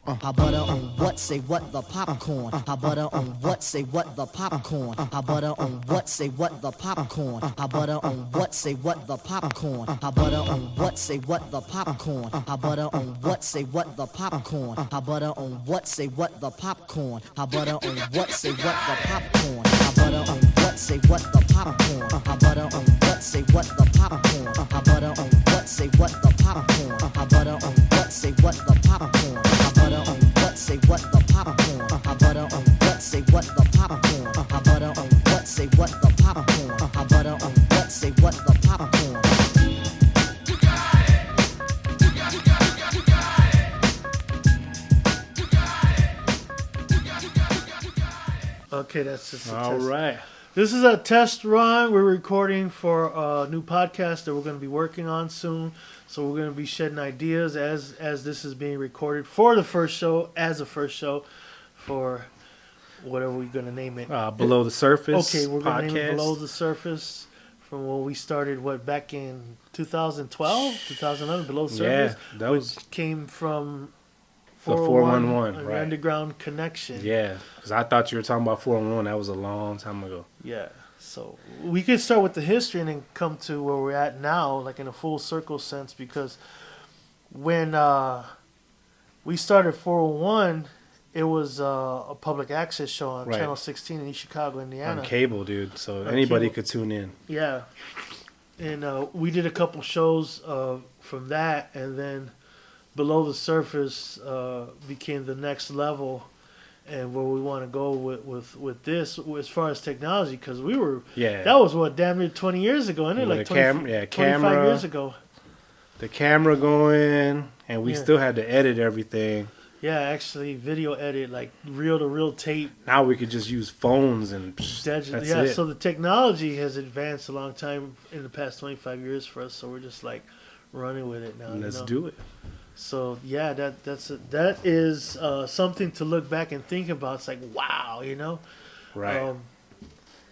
Pop butter on what? Say what? The popcorn. Pop butter on what? Say what? The popcorn. Pop butter on what? Say what? The popcorn. Pop butter on what? Say what? The popcorn. Pop butter on what? Say what? The popcorn. Pop butter on what? Say what? The popcorn. Pop butter on what? Say what? The popcorn. Pop butter on what? Say what? The popcorn. Pop butter on what? Say what? The popcorn. Pop butter on what? Say what? The popcorn. Pop butter on what? Say what? The popcorn. Pop butter on what? Say what? The popcorn. Pop butter on what? Say what? The popcorn. Pop butter on what? Say what? The popcorn. Pop butter on what? Say what? The popcorn. Pop butter on what? Say what? The popcorn. Okay, that's just a All test. right. This is a test run. We're recording for a new podcast that we're going to be working on soon. So we're going to be shedding ideas as this is being recorded for the first show, as a first show for whatever we're going to name it. Below the Surface. Okay, we're going to name it podcast. Below the Surface from when we started, back in 2012, 2011, Below the Surface. Yeah, that was which came from the 411, 411, an right. Underground Connection. Yeah, because I thought you were talking about 411. That was a long time ago. Yeah. So we could start with the history and then come to where we're at now, like in a full circle sense, because when we started 401, it was a public access show on Right. Channel 16 in East Chicago, Indiana. On cable, dude. So On anybody cable. could tune in. Yeah. And we did a couple shows from that, and then Below the Surface became the next level. And where we want to go with this as far as technology, because we were Yeah. that was damn near 20 years ago, isn't it? With Like a 25 camera. years ago. The camera going, and we Yeah. still had to edit everything. Yeah, actually, video edit, like reel to reel tape. Now we could just use phones and that's Yeah, it. so the technology has advanced a long time in the past 25 years for us. So we're just like running with it now. Let's do it. So yeah, that is something to look back and think about. It's like wow, you know. Right.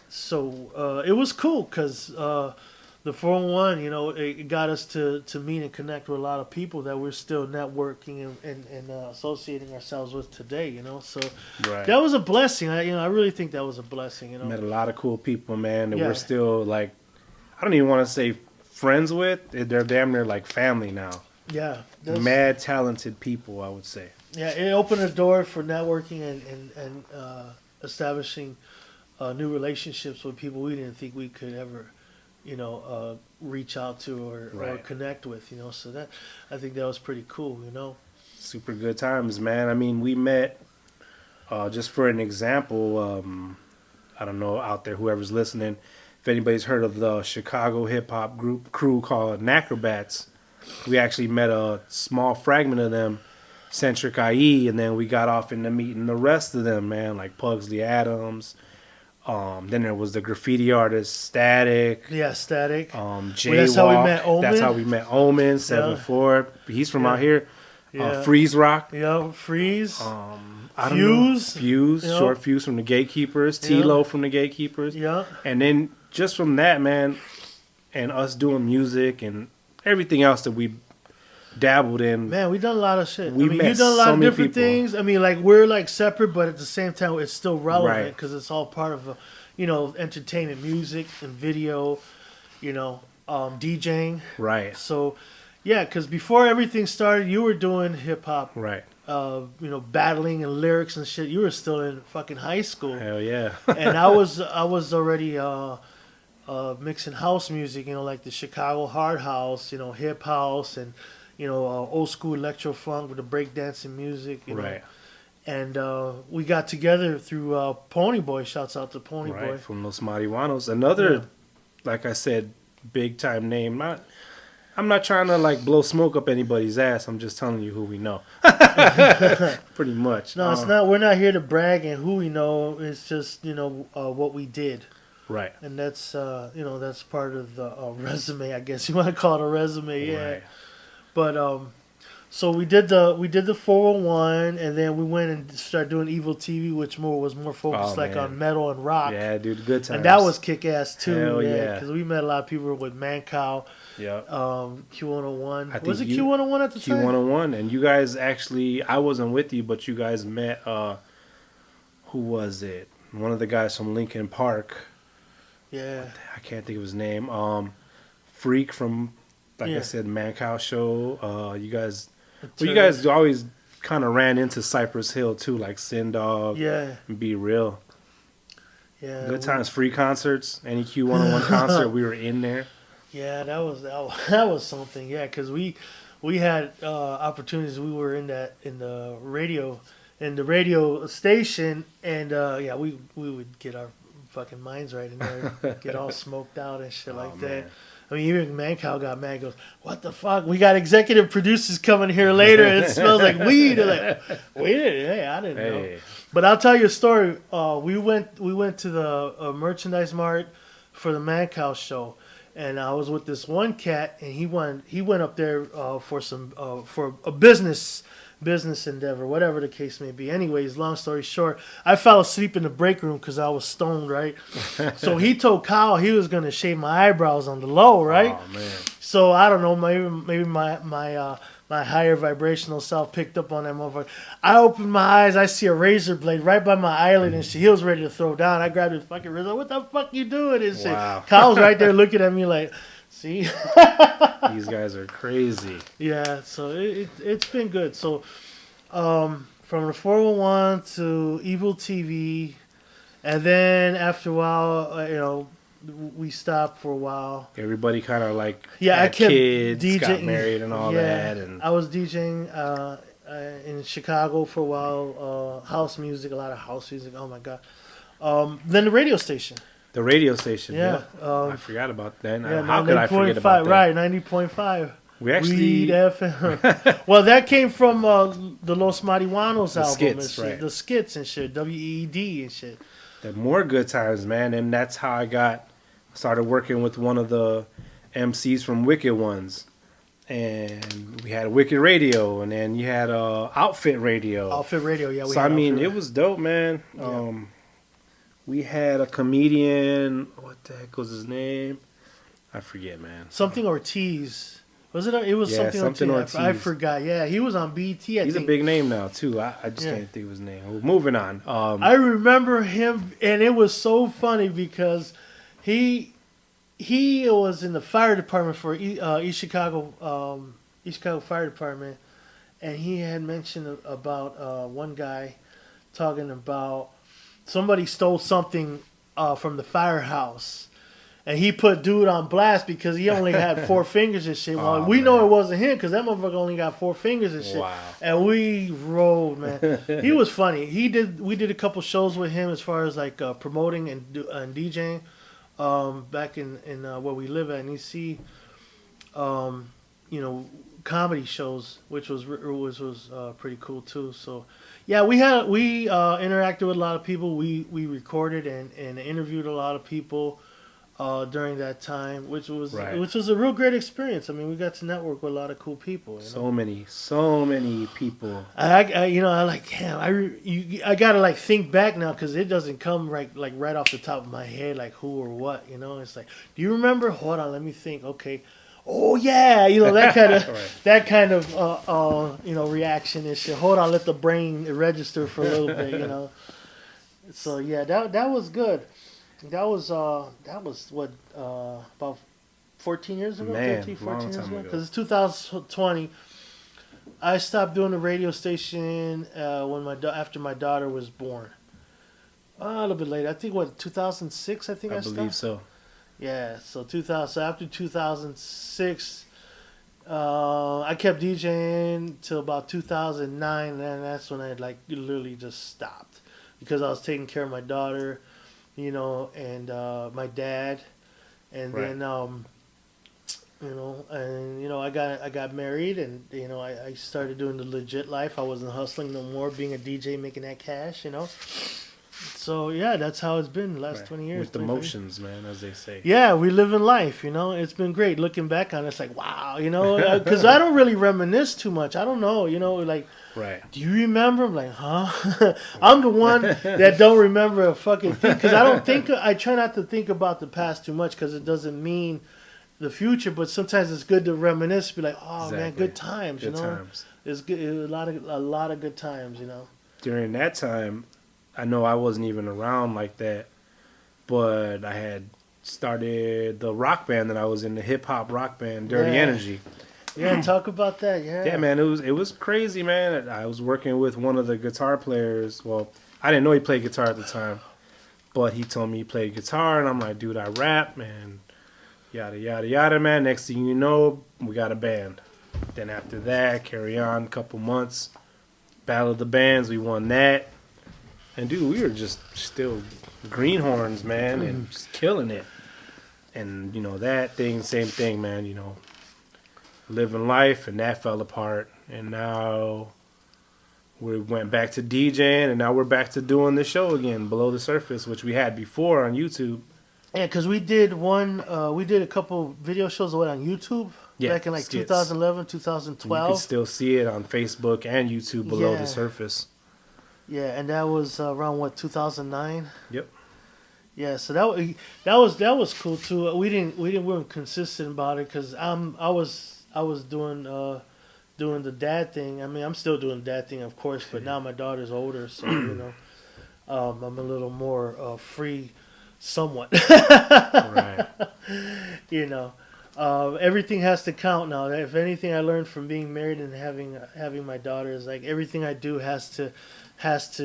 So it was cool because the 401, you know, it got us to meet and connect with a lot of people that we're still networking and associating ourselves with today, you know. So Right. that was a blessing. I really think that was a blessing, you know. Met a lot of cool people, man, that Yeah. we're still like, I don't even want to say friends with. They're damn near like family now. Yeah. Mad talented people, I would say. Yeah, it opened a door for networking and establishing new relationships with people we didn't think we could ever, you know, reach out to or Right. connect with, you know. So I think that was pretty cool, you know. Super good times, man. I mean, we met, just for an example, I don't know out there, whoever's listening, if anybody's heard of the Chicago hip-hop crew called Nacrobats, we actually met a small fragment of them, Centric IE, and then we got off into meeting the rest of them, man, like Pugsley Adams. Then there was the graffiti artist Static. Yeah, Static. Jaywalk. that's how we met Omen. That's how we met Omen, 7-4. He's from out here. Yeah. Freeze Rock. Yeah, Freeze. I don't know. Fuse. Fuse. Yeah. Short Fuse from the Gatekeepers. Yeah. T-Lo from the Gatekeepers. Yeah. And then just from that, man, and us doing music and everything else that we dabbled in. Man, we've done a lot of shit. We I mean, met you've done a lot so of many different people. things. I mean, like we're like separate, but at the same time, it's still relevant Right. because it's all part of, you know, entertainment, music, and video. You know, DJing. Right. So, yeah, because before everything started, you were doing hip hop. Right. You know, battling and lyrics and shit. You were still in fucking high school, Hell yeah. and I was already mixing house music. You know, like the Chicago hard house. You know, hip house and you know old school electro funk with the breakdancing music. You know. Right. And we got together through Pony Boy. Shouts out to Pony Right. Boy. From Los Marihuanos. Another, Yeah. like I said, big time name. I'm not trying to like blow smoke up anybody's ass. I'm just telling you who we know. Pretty much. No, it's not. We're not here to brag and who we know. It's just you know what we did, Right. and that's you know that's part of the resume. I guess you want to call it a resume, yeah. Right. But So we did the 401, and then we went and started doing Evil TV, which was more focused Oh, like man. on metal and rock. Yeah, dude, good times. And that was kick ass too. Hell yeah. Because we met a lot of people with Mancow, yeah. Q101. I think Was it you- Q101 at the time? Q101, and you guys actually, I wasn't with you, but you guys met. Who was it? One of the guys from Lincoln Park. Yeah. I can't think of his name. Freak from, like I Yeah. said, Mancow show. You guys, well, you guys always kind of ran into Cypress Hill too, like Sin Dog Yeah. and Be Real. Yeah. Good times, free concerts. Any Q101 concert, we were in there. Yeah, that was something. Yeah, because we had opportunities. We were in the radio station, and yeah, we would get our fucking minds right in there, get all smoked out and shit like that. man. I mean, even Mancow got mad. Goes, what the fuck? We got executive producers coming here later. It smells like weed. They're like, we didn't. Hey, I didn't know. Hey, But I'll tell you a story. We went to the merchandise mart for the Mancow show, and I was with this one cat, and he went up there for a business endeavor, whatever the case may be. Anyways, long story short, I fell asleep in the break room because I was stoned, right? So he told Kyle he was gonna shave my eyebrows on the low, right? oh man, So I don't know, maybe my higher vibrational self picked up on that motherfucker. I opened my eyes, I see a razor blade right by my eyelid, and shit. He was ready to throw down. I grabbed his fucking razor. What the fuck you doing? And shit. Wow. Kyle's right there looking at me like, see? these guys are crazy. Yeah, so it's been good. So from the 401 to Evil TV, and then after a while, we stopped for a while. Everybody kind of like Yeah, I had kept kids, DJing, got married, and all that, and I was DJing in Chicago for a while. House music, a lot of house music. Oh my god. Then the radio station. the radio station. Yeah. I forgot about that. Yeah, How could I forget about that? Right, 90.5. We actually Weed FM. Well, that came from the Los Marihuanos album Skits, and shit. right. The Skits and shit. WED and shit. the more good times, man, and that's how I started working with one of the MCs from Wicked Ones, and we had Wicked Radio, and then you had Outfit Radio. Outfit Radio, yeah. So I mean, it was dope, man. We had a comedian. What the heck was his name? I forget, man. Something Ortiz. Was it? It was Yeah, something something Ortiz. I Ortiz. forgot. Yeah, he was on BT. He's a big name now too. I just Yeah. can't think of his name. Well, moving on. I remember him, and it was so funny because he was in the fire department for East Chicago Fire Department, and he had mentioned about one guy talking about somebody stole something from the firehouse. And he put dude on blast because he only had 4 fingers and shit. Well, Oh, we know man. it wasn't him because that motherfucker only got 4 fingers and shit. Wow. And we rolled, man. He was funny. We did a couple shows with him as far as like promoting and DJing back in where we live at in EC. Comedy shows, which was pretty cool too. So yeah, we interacted with a lot of people. We recorded and interviewed a lot of people during that time, which was a real great experience. I mean, we got to network with a lot of cool people. You know? So many people. I like, damn, I gotta like think back now because it doesn't come right off the top of my head, like who or what, It's like, do you remember? Hold on, let me think. Okay, oh yeah, that kind of Right. that kind of reaction and shit. Hold on, let the brain register for a little bit, So yeah, that was good. That was what about 14 years ago? Man, 13, long 14 years time ago? ago. Because it's 2020. I stopped doing the radio station after my daughter was born. A little bit later. I think 2006. I think I stopped. believe so. Yeah, so 2000. So after 2006, I kept DJing till about 2009, and then that's when I literally just stopped because I was taking care of my daughter, and my dad, and Right. then I got married, and I started doing the legit life. I wasn't hustling no more, being a DJ, making that cash, So yeah, that's how it's been the last Right. 20 years. With the 25 motions, man, as they say. Yeah, we live in life, you know. It's been great. Looking back on it, it's like, wow, you know, because I don't really reminisce too much. I don't know, you know, like, Right. do you remember? I'm like, huh? I'm the one that don't remember a fucking thing because I try not to think about the past too much because it doesn't mean the future, but sometimes it's good to reminisce, be like, oh man, Exactly. good times, Good you know. times. It's good, a lot of good times, you know. During that time, I know I wasn't even around like that, but I had started the rock band that I was in, the hip hop rock band, Dirty Yeah. Energy. Yeah, talk about that. Yeah, Yeah, man, it was crazy, man. I was working with one of the guitar players. Well, I didn't know he played guitar at the time, but he told me he played guitar, and I'm like, dude, I rap, man. Yada yada yada, man. Next thing you know, we got a band. Then after that, carry on, couple months, Battle of the Bands, we won that, and dude, we were just still greenhorns, man, and just killing it. And you know that thing, same thing, man. You know, living life, and that fell apart, and now we went back to DJing, and now we're back to doing the show again, Below the Surface, which we had before on YouTube. yeah, because we did a couple video shows on YouTube Yeah, back in like skits. 2011, You can 2012. still see it on Facebook and YouTube, Below Yeah. the Surface. Yeah, and that was around what 2009. Yep. Yeah, so that was cool too. We weren't consistent about it because I was doing the dad thing. I mean, I'm still doing the dad thing, of course, but now my daughter's older, so you know, I'm a little more free, somewhat. Right. You know, everything has to count now. If anything, I learned from being married and having my daughter is like everything I do has to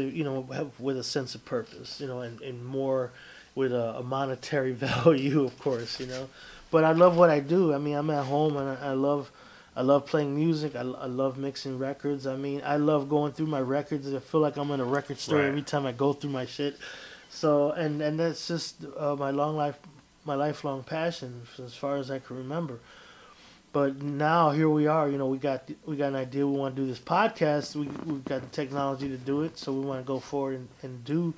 you know have with a sense of purpose, you know, and more with a monetary value, of course, you know. But I love what I do. I mean, I'm at home and I love playing music. I love mixing records. I mean, I love going through my records. I feel like I'm in a record store Right. every time I go through my shit. So and that's just my lifelong passion as far as I can remember. But now here we are. You know, we got an idea. We want to do this podcast. We've got the technology to do it. So we want to go forward and do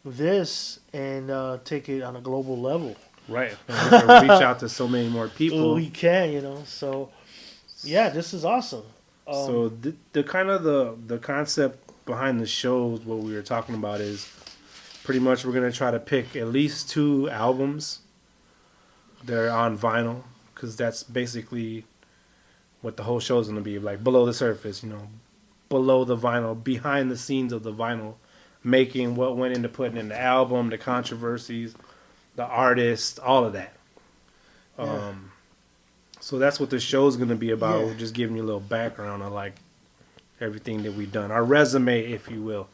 this and take it on a global level. Right. And we can reach out to so many more people. We can, you know. So yeah, this is awesome. So the kind of the concept behind the show, what we were talking about is pretty much we're gonna try to pick at least 2 albums that are on vinyl, because that's basically what the whole show is gonna be like. Below the surface, you know, below the vinyl, behind the scenes of the vinyl making, what went into putting in the album, the controversies, the artist, all of that. Yeah. So that's what the show's going to be about. Yeah. We're just giving you a little background on like everything that we've done, our resume, if you will.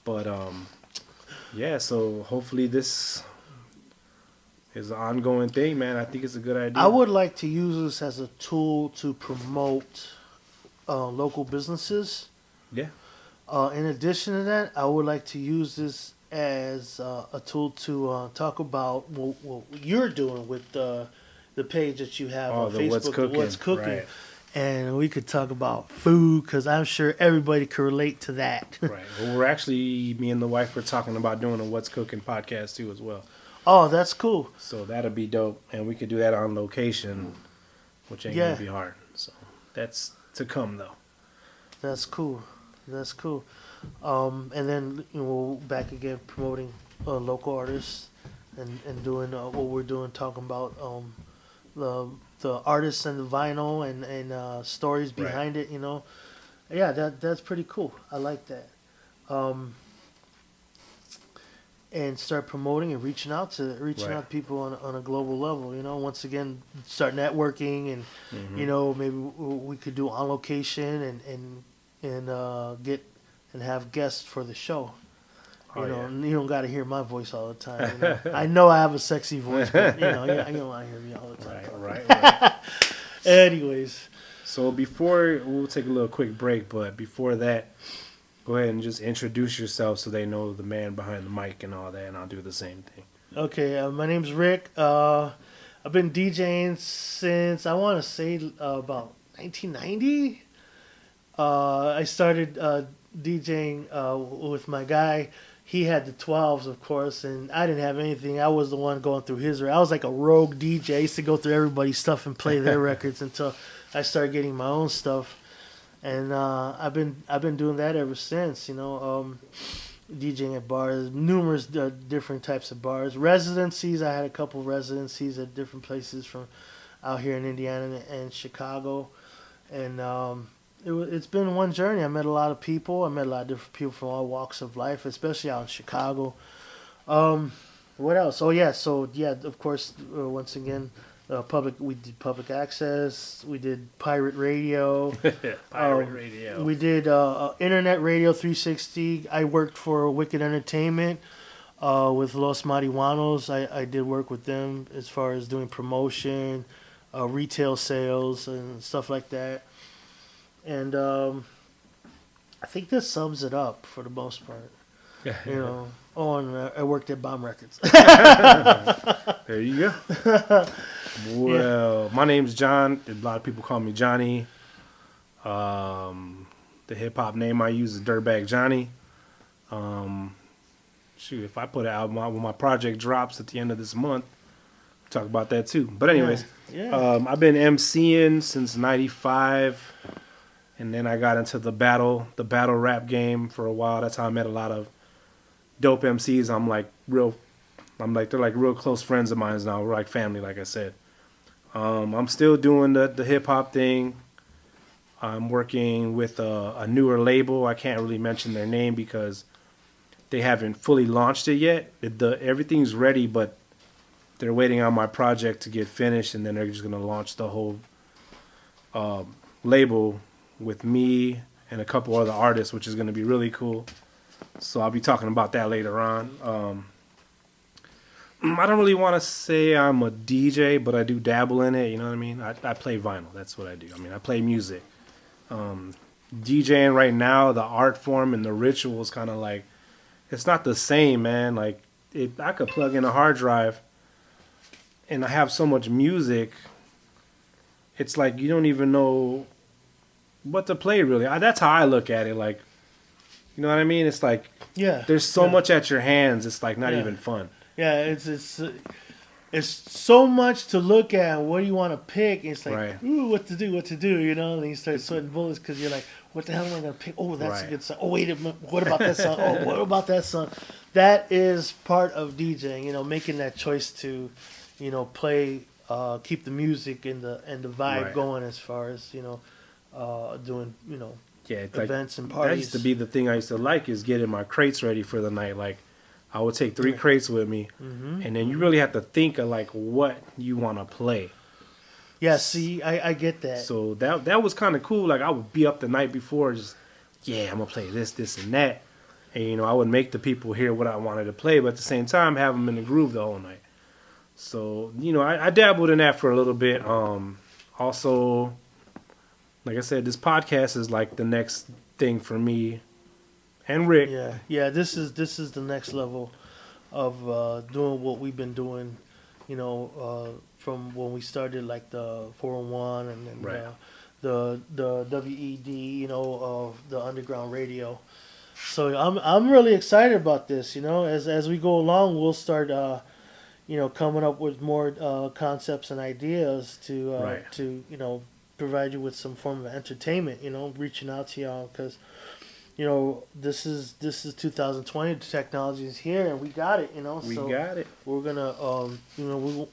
But yeah. So hopefully this is an ongoing thing, man. I think it's a good idea. I would like to use this as a tool to promote local businesses. Yeah. In addition to that, I would like to use this as a tool to talk about what you're doing with the page that you have on the Facebook, What's the Cooking, What's Cooking. right. And we could talk about food because I'm sure everybody can relate to that. Right. Well, we're actually, me and the wife, we're talking about doing a What's Cooking podcast too as well. Oh, that's cool. So that'll be dope, and we could do that on location, which ain't Yeah. gonna be hard. So that's to come though. That's cool. That's cool. And then we'll back again promoting local artists and doing what we're doing, talking about the artists and the vinyl and stories Right. behind it. You know, yeah, that's pretty cool. I like that. And start promoting and reaching out to Right. people on a global level. You know, once again, start networking and you know maybe we could do on location and get and have guests for the show. You Oh, know, yeah. and you don't got to hear my voice all the time. You know? I know I have a sexy voice, but you know, you don't want to hear me all the time. Right. Anyways, So before, we'll take a little quick break, but before that, go ahead and just introduce yourself so they know the man behind the mic and all that, and I'll do the same thing. okay, my name's Rick. I've been DJing since I want to say about 1990. I started DJing with my guy. He had the 12s, of course, and I didn't have anything. I was the one going through his. I was like a rogue DJ. I used to go through everybody's stuff and play their records until I started getting my own stuff. And I've been doing that ever since. DJing at bars, numerous different types of bars, residencies. I had a couple residencies at different places from out here in Indiana and Chicago, and it's been one journey. I met a lot of people. I met a lot of different people from all walks of life, especially out in Chicago. What else? Oh yeah, of course, once again, we did public access. We did pirate radio. Pirate radio. We did internet radio 360. I worked for Wicked Entertainment with Los Marihuanos. I did work with them as far as doing promotion, retail sales, and stuff like that. And I think this sums it up for the most part. And I worked at Bomb Records. There you go. Well, my name's John. A lot of people call me Johnny. The hip hop name I use is Dirtbag Johnny. If I put an album out when my project drops at the end of this month, talk about that too. But anyways, I've been MCing since '95, and then I got into the battle rap game for a while. That's how I met a lot of dope MCs. They're like real close friends of mine now. We're like family, like I said. I'm still doing the hip hop thing. I'm working with a newer label. I can't really mention their name because they haven't fully launched it yet. Everything's ready, but they're waiting on my project to get finished, and then they're just gonna launch the whole label with me and a couple other artists, which is gonna be really cool. So I'll be talking about that later on. I don't really want to say I'm a DJ, but I do dabble in it. You know what I mean? I play vinyl. That's what I do. I mean, I play music. DJing right now, the art form and the ritual is kind of like, it's not the same, man. Like, I could plug in a hard drive and I have so much music. It's like you don't even know what to play, really. That's how I look at it. Like, you know what I mean? It's like, there's so much at your hands. It's like not even fun. Yeah, it's so much to look at. What do you want to pick? It's like, ooh, what to do, you know? And you start sweating bullets because you're like, what the hell am I going to pick? Oh, that's a good song. Oh, wait a minute. What about that song? Oh, what about that song? That is part of DJing, making that choice to, play, keep the music and the vibe going as far as, doing, events and parties. That used to be the thing I used to like, is getting my crates ready for the night. Like, I would take 3 crates with me, and then you really have to think of like what you want to play. Yeah, see, I get that. So that was kind of cool. Like, I would be up the night before, just I'm gonna play this, and that, and I would make the people hear what I wanted to play, but at the same time have them in the groove the whole night. So I dabbled in that for a little bit. Also, like I said, this podcast is like the next thing for me. And Rick. Yeah. This is the next level of doing what we've been doing, from when we started, like the 401 and then the WED, the underground radio. So I'm really excited about this. As we go along, we'll start, coming up with more concepts and ideas to provide you with some form of entertainment. Reaching out to y'all because. This is 2020. The technology is here, and we got it. We got it. We're gonna,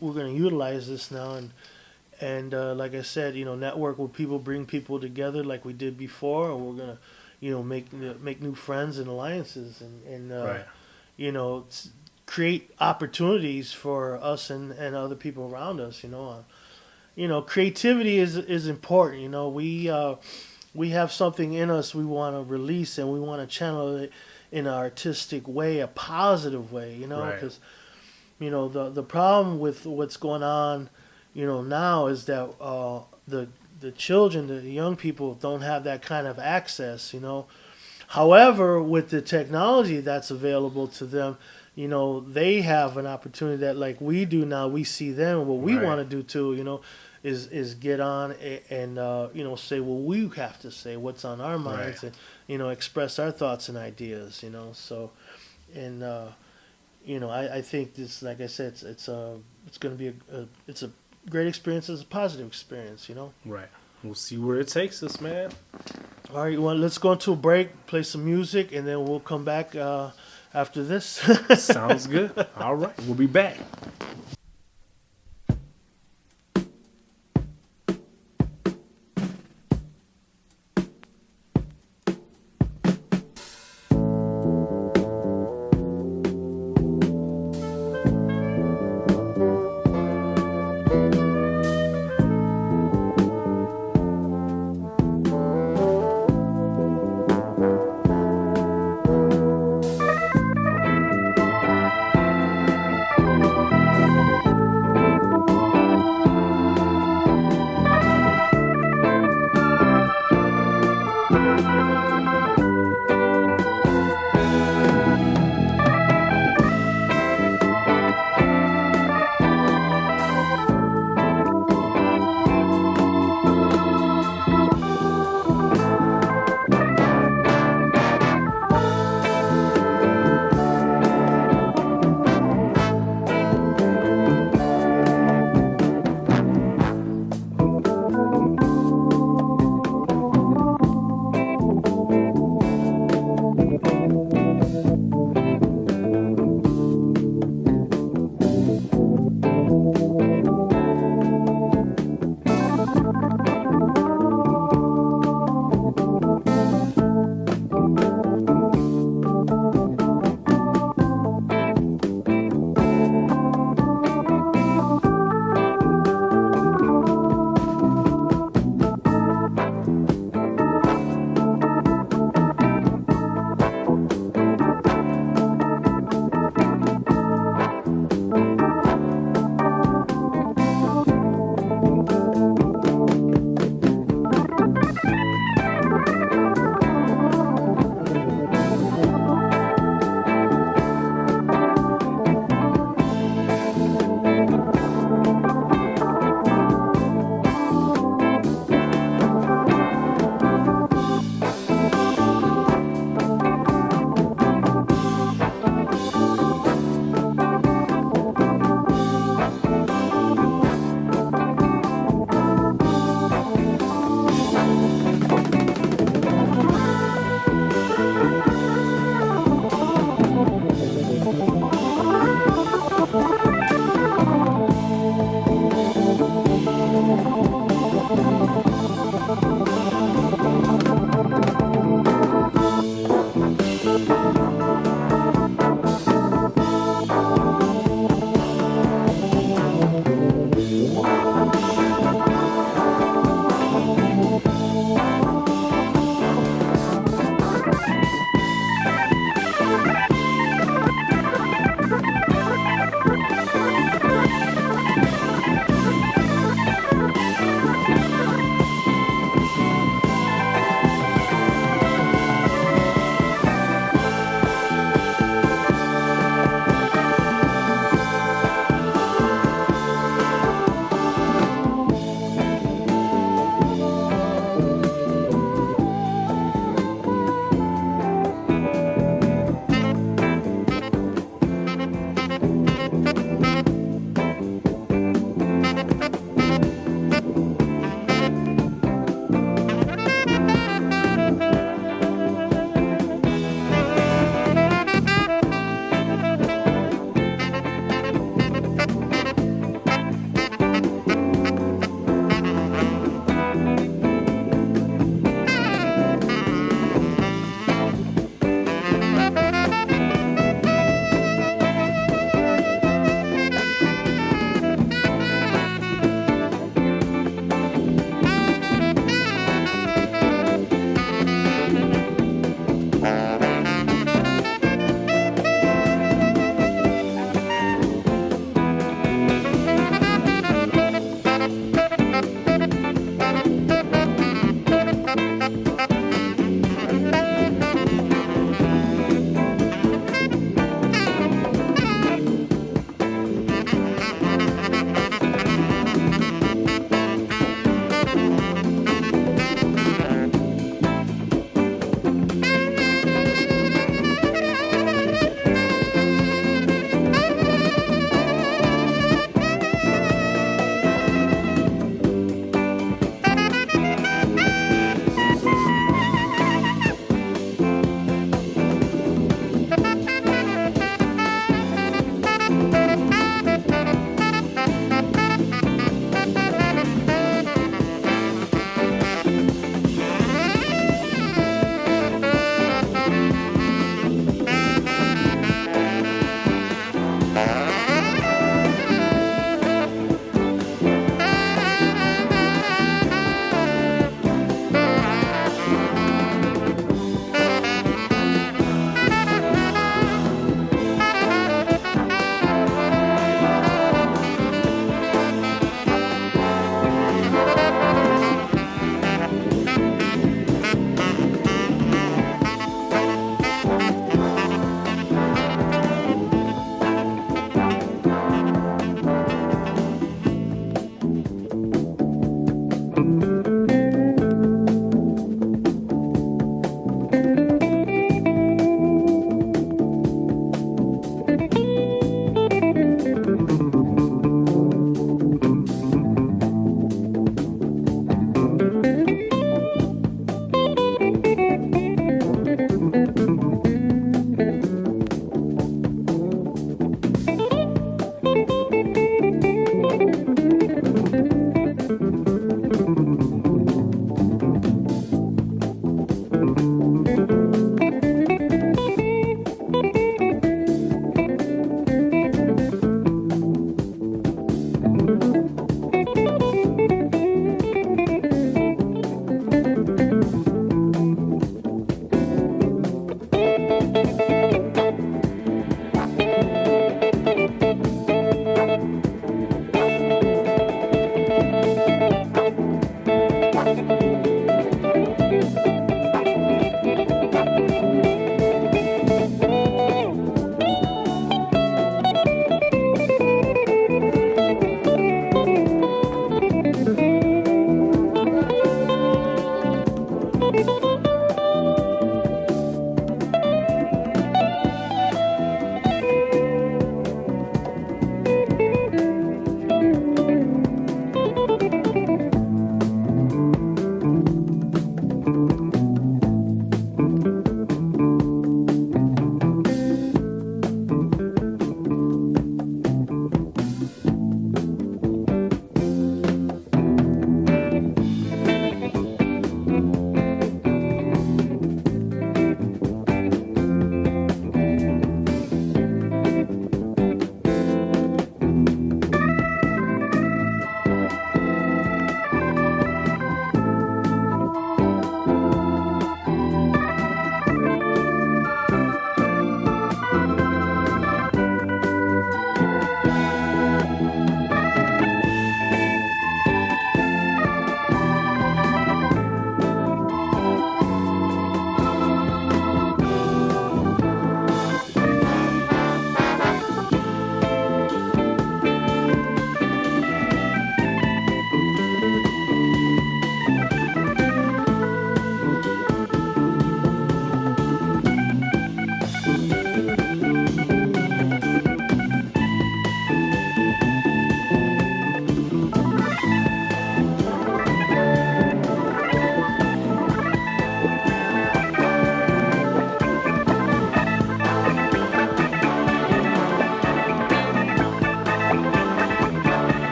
we're gonna utilize this now, and like I said, network with people, bring people together like we did before, and we're gonna, make new friends and alliances, and create opportunities for us and other people around us. Creativity is important. We have something in us we want to release, and we want to channel it in an artistic way, a positive way, because, the problem with what's going on, now is that the children, the young people don't have that kind of access, However, with the technology that's available to them, they have an opportunity that like we do now. We see them, what we want to do too, is get on and say what we have to say, what's on our minds, Right. and express our thoughts and ideas. So, and I think this, like I said, it's going to be it's a great experience. It's a positive experience. Right. We'll see where it takes us, man. All right, let's go into a break, play some music, and then we'll come back after this. Sounds good. All right. We'll be back.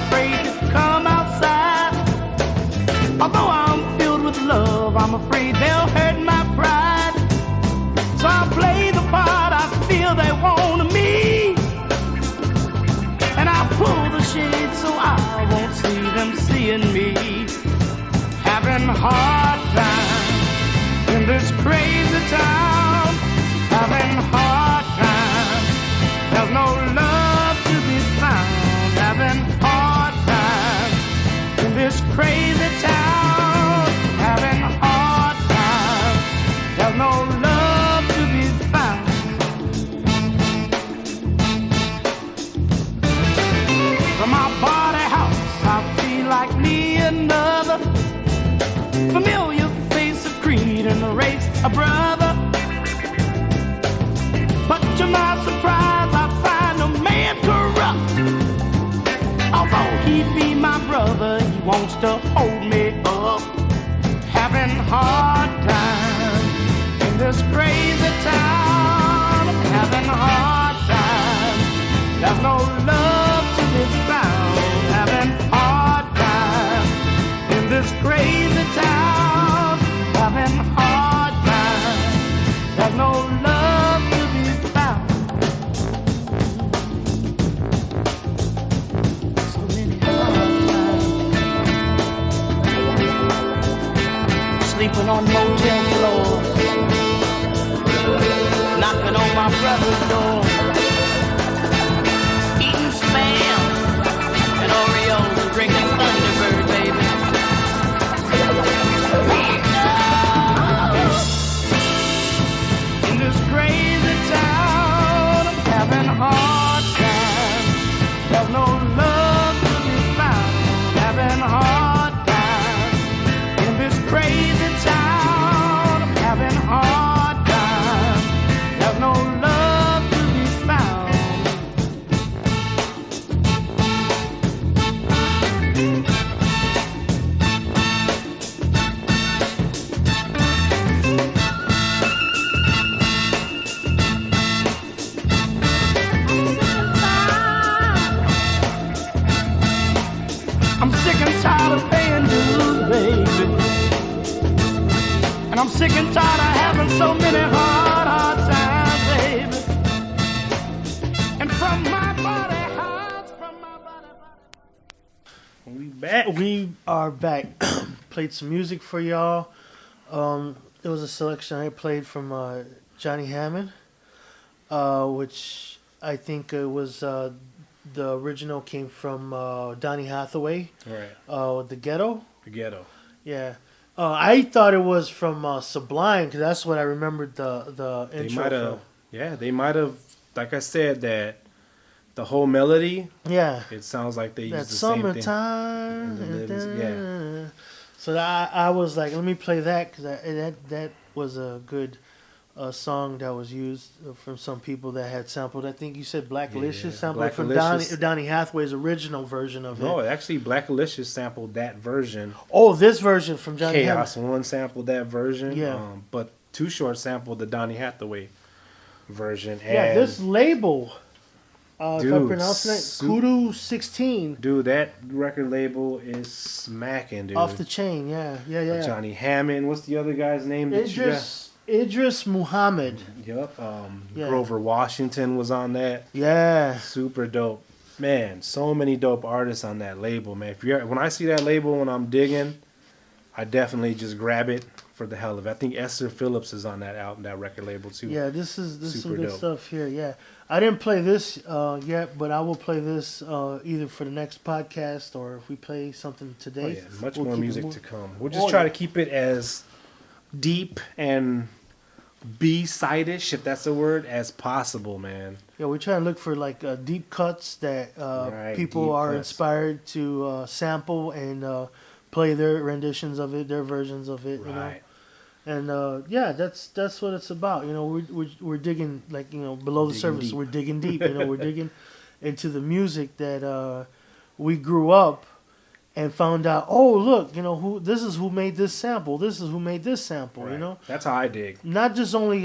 afraid to come outside. Although I'm filled with love, I'm afraid they'll hurt my pride. So I play the part I feel they want of me, and I pull the shade so I won't see them seeing me. Having a hard time in this crazy town. Having a hard time. There's no love to be found. Having a hard time in this crazy town. Having a hard time. There's no love to be found. From my body house, I feel like me another familiar face of creed and the race a brother. But to my surprise, I find a man corrupt. Although he be my brother, he wants to hold me up. Having a hard time in this crazy town. Having a hard time. There's no love to be found. Having a hard time in this crazy town. Having a hard time. There's no love to be found. So many hard times. Sleeping on motel floors. Knocking on my brother's door. Eating Spam and Oreos and drinking Thunderbird, baby. In this crazy town, I'm having a hard time. There's no love to be found. Having a hard time. In this crazy town, I'm having a hard time. There's no love to be found. I'm sick and tired of paying dues, baby. And I'm sick and tired of having so many hard times, baby. And from my body, hearts, from my body. We back. We are back. Played some music for y'all. There was a selection I played from Johnny Hammond, which I think was the original came from Donny Hathaway, Right. The Ghetto. The Ghetto. Yeah. I thought it was from Sublime because that's what I remembered the They intro might have. Yeah, they might have. Like I said, that the whole melody. from. Yeah. It sounds like they That use the same thing. summertime. And the lyrics, yeah. So I was like, let me play that because that was a good song that was used from some people that had sampled. I think you said Blackalicious Yeah, sampled from Blackalicious. Donny Hathaway's original version of No, it. actually, Blackalicious sampled that version. Oh, this version from Johnny Chaos Hammond. One sampled that version. Yeah. But Too Short sampled the Donny Hathaway version. And Yeah, this label, if I Dude, pronounce it, su- Kudu 16, dude, that record label is smacking, dude. off the chain. Yeah. Johnny Hammond. What's the other guy's name that you got? Idris Muhammad. Yep. Yeah. Grover Washington was on that. Yeah. Super dope. Man, so many dope artists on that label, man. When I see that label when I'm digging, I definitely just grab it for the hell of it. I think Esther Phillips is on that album, that record label too. Yeah, this is some Super good dope. stuff here. Yeah, I didn't play this yet, but I will play this either for the next podcast or if we play something Oh, today. yeah, much we'll more keep it music moving. to come. We'll just Oh, try yeah. to keep it as deep and B-side-ish, if that's a word, as possible, man. Yeah, we're trying to look for like deep cuts that Right, people deep are cuts. inspired to sample and play their renditions of it, their versions of it. You know? Right. And yeah, that's what it's about. You know, we're digging like below the Digging surface. deep. We're digging deep. We're digging into the music that we grew up and found out. Oh, look, this is who made this sample. This is who made this sample. Right. That's how I dig. Not just only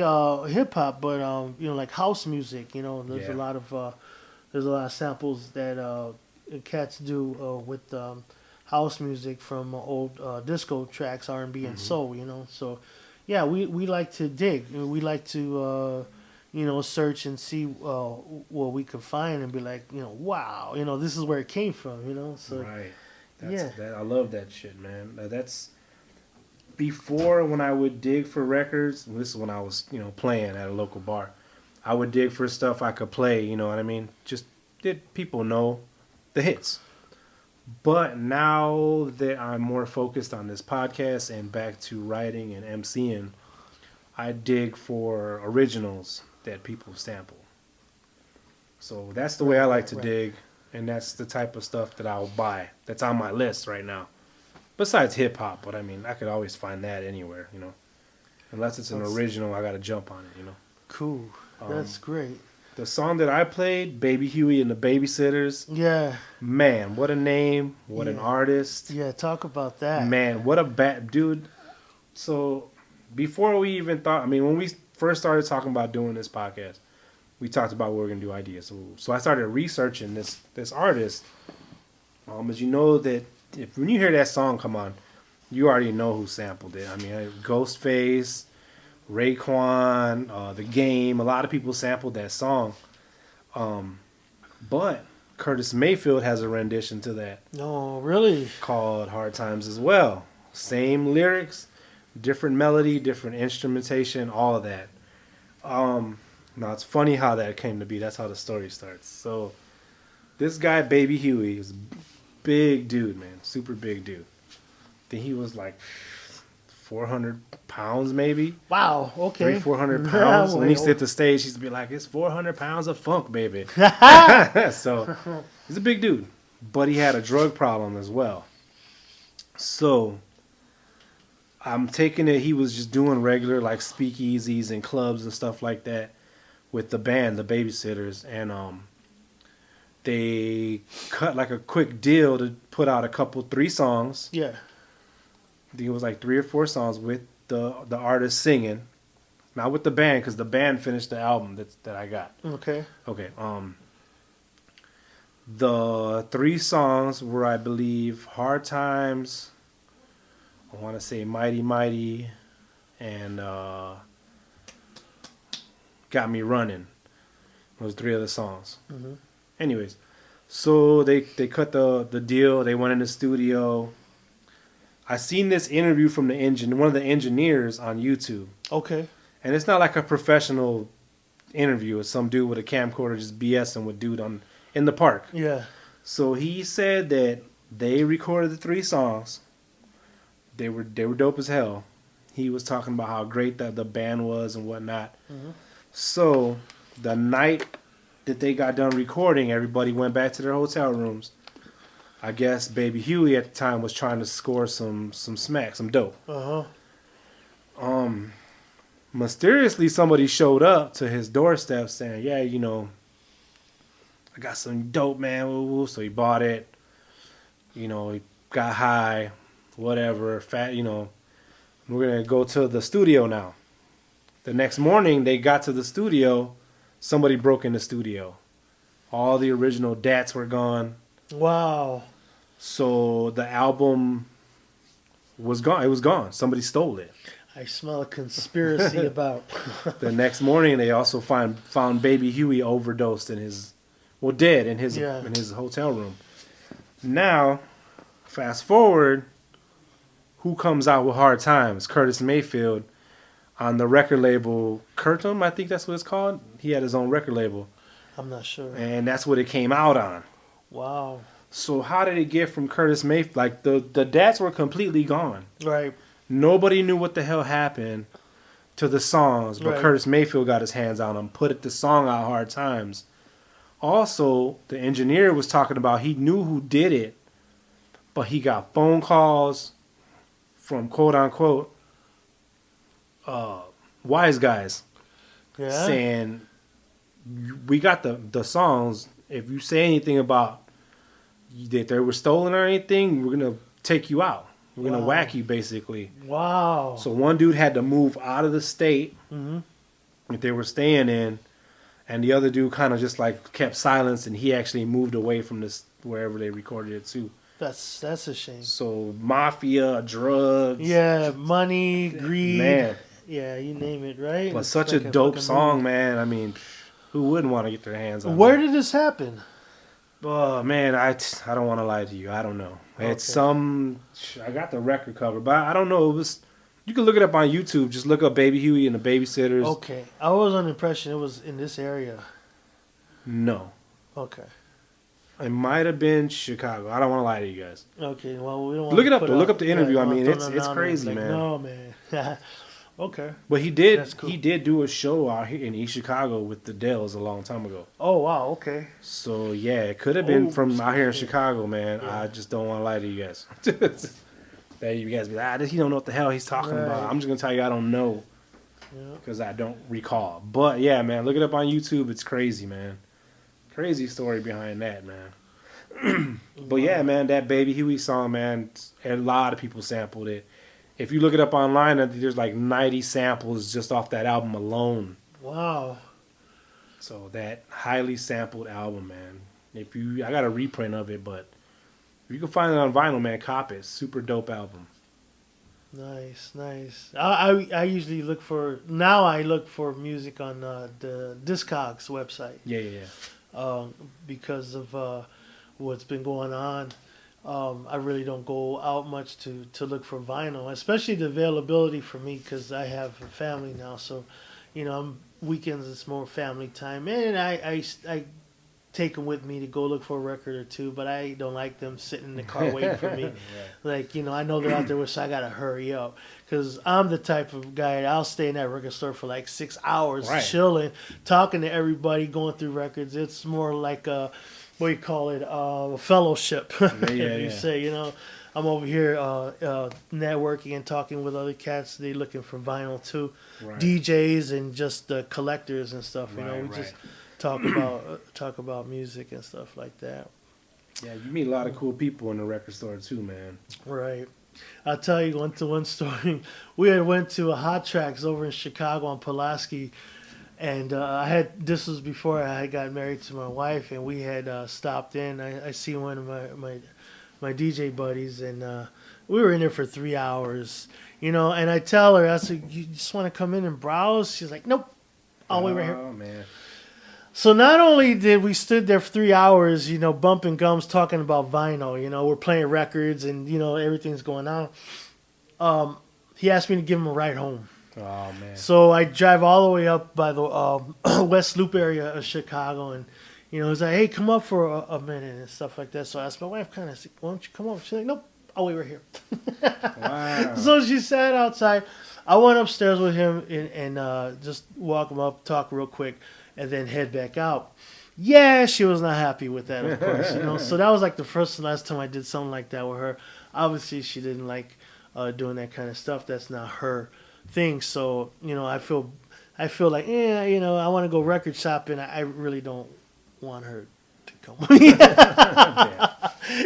hip hop, but like house music. There's Yeah. a lot of samples that cats do with house music from old disco tracks, R&B and soul. So yeah, we like to dig. We like to search and see what we could find and be like, wow, this is where it came from. So Right. Yeah. I love that shit, man. That's before when I would dig for records. This is when I was, playing at a local bar. I would dig for stuff I could play. You know what I mean? Just did people know the hits. But now that I'm more focused on this podcast and back to writing and MCing, I dig for originals that people sample. So that's the way I like to Right. dig, and that's the type of stuff that I'll buy. That's on my list right now. Besides hip hop, but I mean, I could always find that anywhere, Unless it's an That's- original, I got to jump on it, Cool. That's great. The song that I played, Baby Huey and the Babysitters, Yeah. man, what a name, what an Yeah. artist. Yeah. Talk about that. Man, what a bad dude. So, before we even thought, when we first started talking about doing this podcast, we talked about what we are going to do ideas. So I started researching this artist. As you know that when you hear that song come on, you already know who sampled it. Ghostface, Raekwon, The Game, a lot of people sampled that song. But Curtis Mayfield has a rendition to that No, really. called Hard Times as well. Same lyrics, different melody, different instrumentation, all of that. Now it's funny how that came to be. That's how the story starts. So this guy, Baby Huey, is a big dude, man. Super big dude. I think he was like 400 pounds maybe. Wow. Okay. 400 pounds. When he Well, hit the stage, he used to be like, it's 400 pounds of funk, baby. So he's a big dude. But he had a drug problem as well. So I'm taking it he was just doing regular like speakeasies and clubs and stuff like that with the band, the Babysitters, and they cut like a quick deal to put out 3 songs. Yeah. I think it was like 3 or 4 songs with the artist singing, not with the band because the band finished the album that I got. Okay. Okay. The 3 songs were, I believe, Hard Times. I want to say Mighty Mighty, and Got Me Running. Those 3 other songs. Mhm. Anyways, so they cut the deal. They went in the studio. I seen this interview from one of the engineers on YouTube, Okay. and it's not like a professional interview. It's some dude with a camcorder just BSing with dude in the park. Yeah. So he said that they recorded the 3 songs. They were dope as hell. He was talking about how great that the band was and whatnot. Mhm. So the night that they got done recording, everybody went back to their hotel rooms. I guess Baby Huey at the time was trying to score some dope. Uh-huh. Mysteriously, somebody showed up to his doorstep saying, "Yeah, I got some dope, man." Woo, woo. So he bought it. He got high, whatever. Fat, We're gonna go to the studio now. The next morning, they got to the studio. Somebody broke in the studio. All the original DATs were gone. Wow. So the album was gone. It was gone. Somebody stole it. I smell a conspiracy about. The next morning, they also found Baby Huey overdosed dead in his hotel room. Now, fast forward, who comes out with Hard Times? Curtis Mayfield on the record label Curtum, I think that's what it's called. He had his own record label, I'm not sure. and that's what it came out on. Wow. So how did it get from Curtis Mayfield? Like the DATs were completely gone. Right. Nobody knew what the hell happened to the songs, but Right. Curtis Mayfield got his hands on them, put the song out, Hard Times. Also, the engineer was talking about he knew who did it, but he got phone calls from quote unquote wise guys Yeah. saying, "We got the songs. If you say anything about that they were stolen or anything, we're gonna take you out. We're gonna Wow. whack you, basically." Wow. So one dude had to move out of the state Mm-hmm. that they were staying in, and the other dude kind of just like kept silence, and he actually moved away from this wherever they recorded it too. That's a shame. So mafia, drugs, Yeah, money, greed. man. Yeah, you name it, right? But It's such like a dope fucking song, movie. man. I mean, who wouldn't want to get their hands on Where it? did this happen? Oh man, I don't want to lie to you. I don't know. It's Okay. some. I got the record cover, but I don't know. It was. You can look it up on YouTube. Just look up Baby Huey and the Babysitters. Okay, I was under the impression it was in this area. No, Okay. it might have been Chicago. I don't want to lie to you guys. Okay. Well, we don't want Look it up, put though. Look out- up the interview. I don't mean, throw it's nothing out there. crazy, Like, man. No, man. Okay. But he did. That's cool. He did do a show out here in East Chicago with the Dells a long time ago. Oh wow. Okay. So yeah, it could have been Oh, from out here in yeah. Chicago, man. Yeah. I just don't want to lie to you guys. That you guys be like, he don't know what the hell he's talking about. Right. I'm just gonna tell you I don't know Yeah. because I don't recall. But yeah, man, look it up on YouTube. It's crazy, man. Crazy story behind that, man. But yeah, man, that Baby Huey song, man, a lot of people sampled it. If you look it up online, I think there's like 90 samples just off that album alone. Wow. So that highly sampled album, man. I got a reprint of it, but if you can find it on vinyl, man, cop it. Super dope album. Nice. I usually look for I look for music on the Discogs website. Yeah. Because of what's been going on. I really don't go out much to look for vinyl, especially the availability for me because I have a family now. So, weekends it's more family time, and I take them with me to go look for a record or two. But I don't like them sitting in the car waiting for me. Like I know they're out there, so I gotta hurry up because I'm the type of guy I'll stay in that record store for like 6 hours, Right. chilling, talking to everybody, going through records. It's more like a what do you call it? A fellowship. Yeah, You yeah. say, I'm over here networking and talking with other cats. They looking for vinyl too, Right. DJs and just collectors and stuff. Right, We right. just talk about music and stuff like that. Yeah, you meet a lot of cool people in the record store too, man. Right. I'll tell you one story. We had went to a Hot Tracks over in Chicago on Pulaski, and this was before I had got married to my wife, and we had stopped in. I see one of my DJ buddies, and we were in there for 3 hours, and I tell her, I said, you just want to come in and browse? She's like, nope, I'll wait right here. Oh man. So not only did we stood there for 3 hours, bumping gums, talking about vinyl, we're playing records and, everything's going on. He asked me to give him a ride home. Oh man. So I drive all the way up by the West Loop area of Chicago, and he's like, "Hey, come up for a minute," and stuff like that. So I asked my wife, "Kind of, why don't you come up?" She's like, "Nope, I'll wait right here." Wow. So she sat outside. I went upstairs with him and just walk him up, talk real quick, and then head back out. Yeah, she was not happy with that, of course. So that was like the first and last time I did something like that with her. Obviously, she didn't like doing that kind of stuff. That's not her thing. So I feel like I want to go record shopping. I really don't want her to come.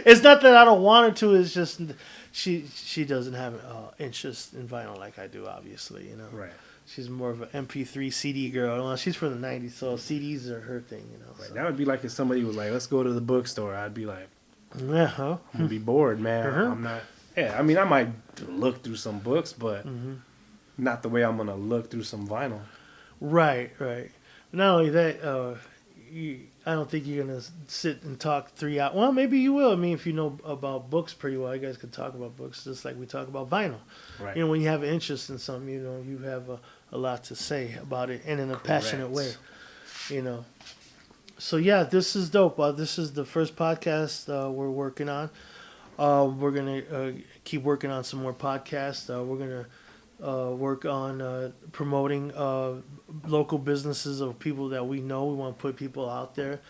It's not that I don't want her to. It's just she doesn't have interest in vinyl like I do. Obviously, Right. She's more of an MP3 CD girl. Well, she's from the '90s, so CDs are her thing. Right. So. That would be like if somebody was like, "Let's go to the bookstore." I'd be like, Yeah, huh? "I'm gonna be bored, man. Uh-huh. I'm not." Yeah, I mean, I might look through some books, but not the way I'm gonna look through some vinyl. Right. Not only that, I don't think you're gonna sit and talk 3 hours. Well, maybe you will. I mean, if you know about books pretty well, you guys could talk about books just like we talk about vinyl. Right. When you have an interest in something, you have a lot to say about it, and in a passionate way. So yeah, this is dope. This is the first podcast we're working on. We're gonna keep working on some more podcasts. We're gonna work on promoting local businesses of people that we know. We want to put people out there.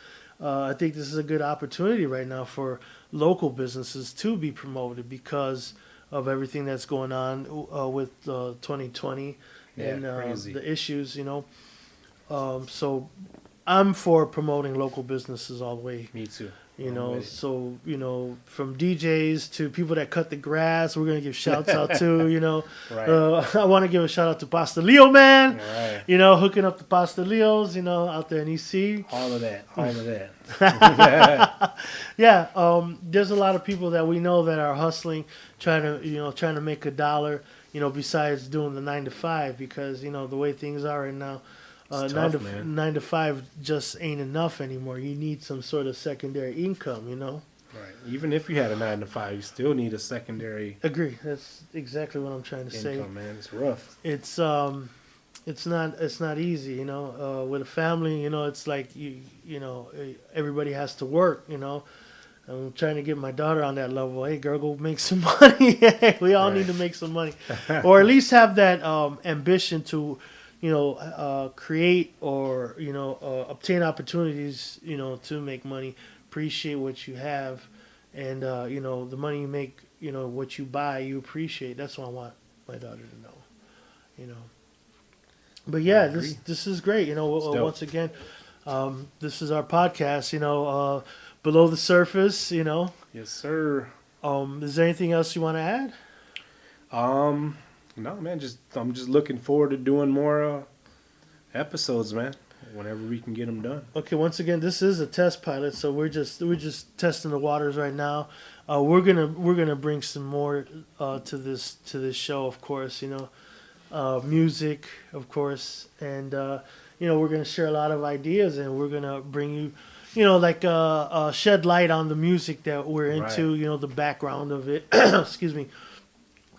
I think this is a good opportunity right now for local businesses to be promoted because of everything that's going on with 2020 and crazy. the issues. So I'm for promoting local businesses all the way. Me too. You I'm know, with it. so, you know, from DJs to people that cut the grass, we're going to give shouts out to, you know. Right. I want to give a shout out to Pasta Leo, man. Right. You know, hooking up the Pasta Leos, you know, out there in EC. All of that. Yeah, there's a lot of people that we know that are hustling, trying to make a dollar, you know, besides doing the 9 to 5, because, you know, the way things are right now, It's 9 tough, to man. 9 to 5 just ain't enough anymore. You need some sort of secondary income, you know. Right. Even if you had a 9 to 5, you still need a secondary Agree. That's exactly what I'm trying to say. income, man. It's rough. It's not easy, you know. With a family, you know, it's like you know, everybody has to work, you know. I'm trying to get my daughter on that level. Hey, girl, go make some money. We all need to make some money, or at least have that ambition to, you know, create or, you know, obtain opportunities, you know, to make money. Appreciate what you have, and you know, the money you make, you know, what you buy, you appreciate. That's what I want my daughter to know, you know. But yeah, I agree. this is great. You know, It's dope. once again, this is our podcast. You know, below the surface. You know, Yes, sir. is there anything else you want to add? No, man. I'm just looking forward to doing more episodes, man. Whenever we can get them done. Okay, once again, this is a test pilot, so we're just testing the waters right now. We're gonna bring some more to this show, of course. You know, music, of course, and you know, we're gonna share a lot of ideas, and we're gonna bring you, you know, like shed light on the music that we're into. Right. You know, the background of it. Excuse me.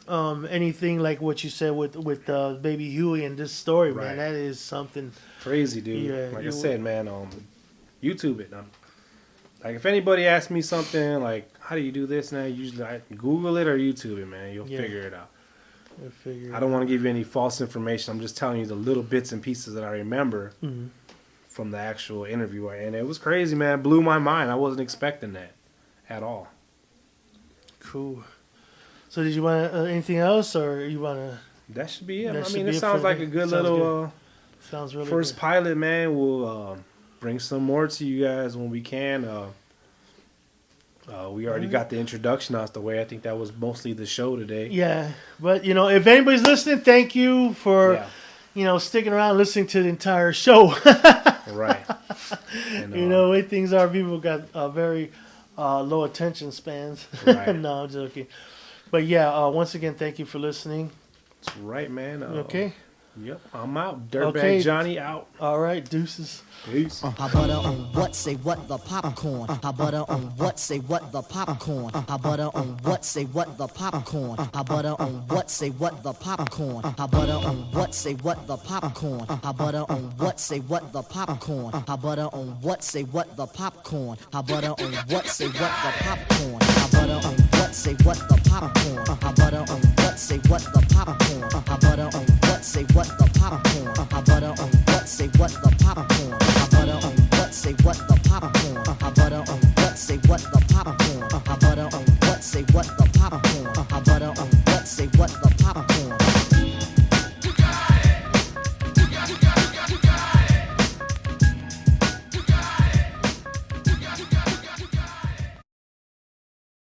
Anything like what you said with Baby Huey and this story, Right. man, that is something. Crazy, dude. Yeah, like I you- said, man, YouTube it. Like if anybody asks me something like, how do you do this now? Usually I Google it or YouTube it, man. You'll Yeah. figure it out. I figure. I don't want to give you any false information. I'm just telling you the little bits and pieces that I remember Mhm. from the actual interview. And it was crazy, man. It blew my mind. I wasn't expecting that at all. Cool. So did you want anything else, or you want to? That should be it. That I should mean, be it it sounds for like me. a good Sounds little Sounds really first good. pilot, man. We'll bring some more to you guys when we can. We already got the introduction out the way. I think that was mostly the show today. Yeah, but you know, if anybody's listening, thank you for Yeah, you know sticking around, listening to the entire show. right. And, You know, the way things are, people got very low attention spans. Right. No, I'm joking. But yeah, once again, thank you for listening. that's right, man. Okay. Yep, I'm out. Dirtbag Okay. Johnny out. All right, deuces. Peace. How butter on what? Say what? The popcorn. How butter on what? Say what? The popcorn. How butter on what? Say what? The popcorn. How butter on what? Say what? The popcorn. How butter on what? Say what? The popcorn. How butter on what? Say what? The popcorn. How butter on what? Say what? The popcorn. How butter on what? Say what? The popcorn. How butter on what? Say what? The popcorn. How butter on what? Say what? The